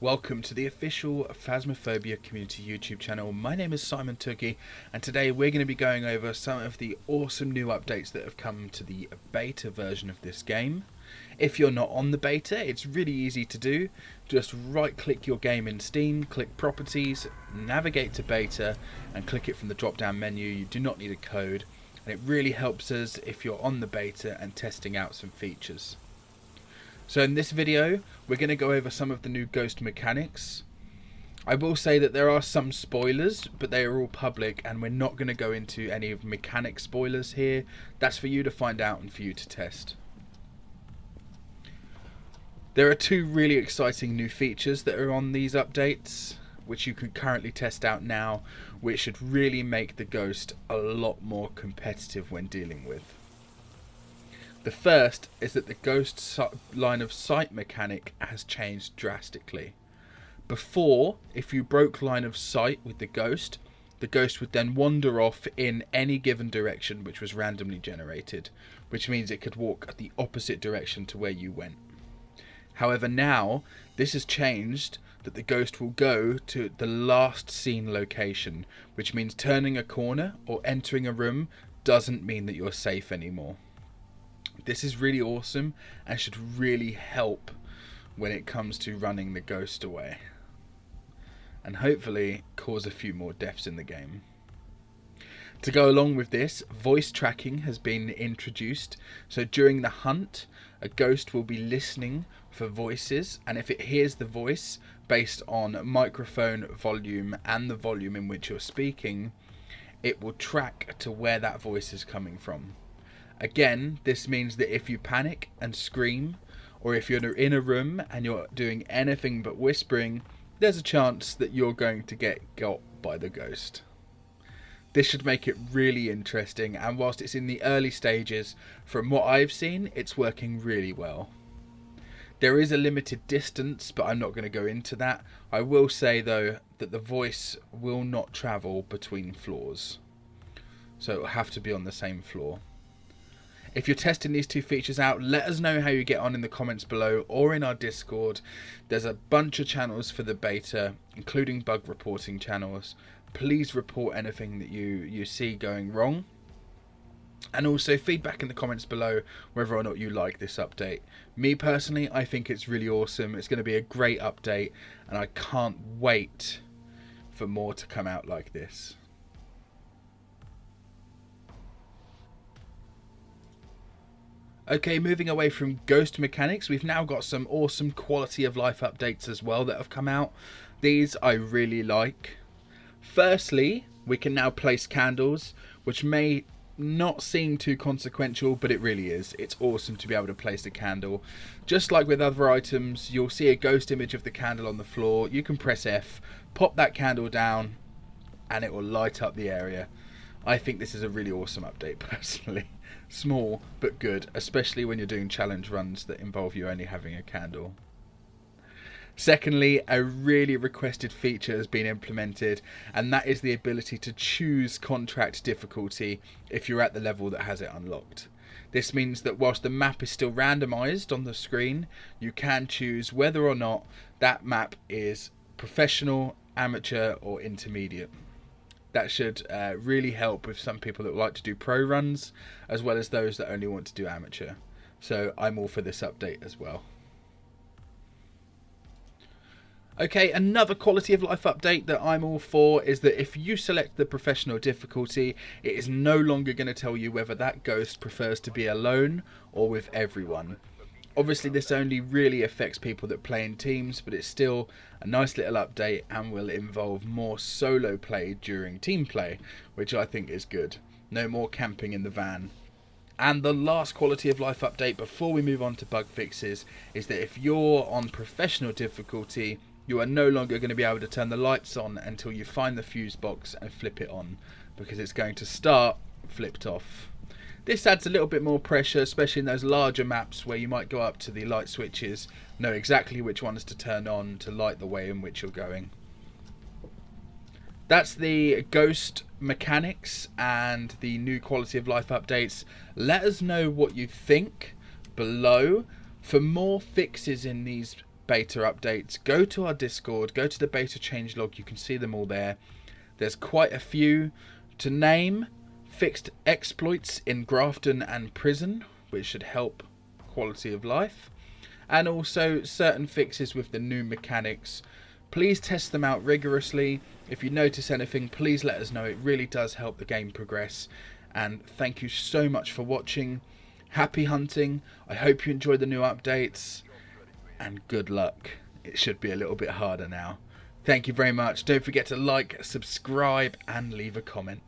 Welcome to the official Phasmophobia community YouTube channel. My name is Simon Tookie, and today we're going to be going over some of the awesome new updates that have come to the beta version of this game. If you're not on the beta, it's really easy to do. Just right click your game in Steam, click properties, navigate to beta and click it from the drop down menu. You do not need a code, and it really helps us if you're on the beta and testing out some features. So in this video, we're going to go over some of the new ghost mechanics. I will say that there are some spoilers, but they are all public, and we're not going to go into any of mechanic spoilers here. That's for you to find out and for you to test. There are two really exciting new features that are on these updates, which you can currently test out now, which should really make the ghost a lot more competitive when dealing with. The first is that the ghost line of sight mechanic has changed drastically. Before, if you broke line of sight with the ghost would then wander off in any given direction which was randomly generated, which means it could walk the opposite direction to where you went. However, now this has changed that the ghost will go to the last seen location, which means turning a corner or entering a room doesn't mean that you're safe anymore. This is really awesome and should really help when it comes to running the ghost away, and hopefully cause a few more deaths in the game. To go along with this, voice tracking has been introduced, so during the hunt a ghost will be listening for voices, and if it hears the voice based on microphone volume and the volume in which you're speaking, it will track to where that voice is coming from. Again, this means that if you panic and scream, or if you're in a room and you're doing anything but whispering, there's a chance that you're going to get got by the ghost. This should make it really interesting, and whilst it's in the early stages, from what I've seen, it's working really well. There is a limited distance, but I'm not going to go into that. I will say though that the voice will not travel between floors, so it will have to be on the same floor. If you're testing these two features out, let us know how you get on in the comments below or in our Discord. There's a bunch of channels for the beta, including bug reporting channels. Please report anything that you see going wrong. And also feedback in the comments below whether or not you like this update. Me personally, I think it's really awesome. It's going to be a great update, and I can't wait for more to come out like this. Okay, moving away from ghost mechanics, we've now got some awesome quality of life updates as well that have come out. These I really like. Firstly, we can now place candles, which may not seem too consequential, but it really is. It's awesome to be able to place a candle. Just like with other items, you'll see a ghost image of the candle on the floor. You can press F, pop that candle down, and it will light up the area. I think this is a really awesome update personally. Small but good, especially when you're doing challenge runs that involve you only having a candle. Secondly, a really requested feature has been implemented, and that is the ability to choose contract difficulty if you're at the level that has it unlocked. This means that whilst the map is still randomized on the screen, you can choose whether or not that map is professional, amateur or intermediate. That should really help with some people that like to do pro runs, as well as those that only want to do amateur. So I'm all for this update as well. Okay, another quality of life update that I'm all for is that if you select the professional difficulty, it is no longer going to tell you whether that ghost prefers to be alone or with everyone. Obviously this only really affects people that play in teams, but it's still a nice little update and will involve more solo play during team play, which I think is good. No more camping in the van. And the last quality of life update before we move on to bug fixes is that if you're on professional difficulty, you are no longer going to be able to turn the lights on until you find the fuse box and flip it on, because it's going to start flipped off. This adds a little bit more pressure, especially in those larger maps where you might go up to the light switches, know exactly which ones to turn on to light the way in which you're going. That's the ghost mechanics and the new quality of life updates. Let us know what you think below. For more fixes in these beta updates, go to our Discord, go to the beta changelog, you can see them all there. There's quite a few to name. Fixed exploits in Grafton and Prison, which should help quality of life, and also certain fixes with the new mechanics. Please test them out rigorously. If you notice anything, please let us know. It really does help the game progress. And thank you so much for watching. Happy hunting. I hope you enjoy the new updates, and good luck. It should be a little bit harder now. Thank you very much. Don't forget to like, subscribe, and leave a comment.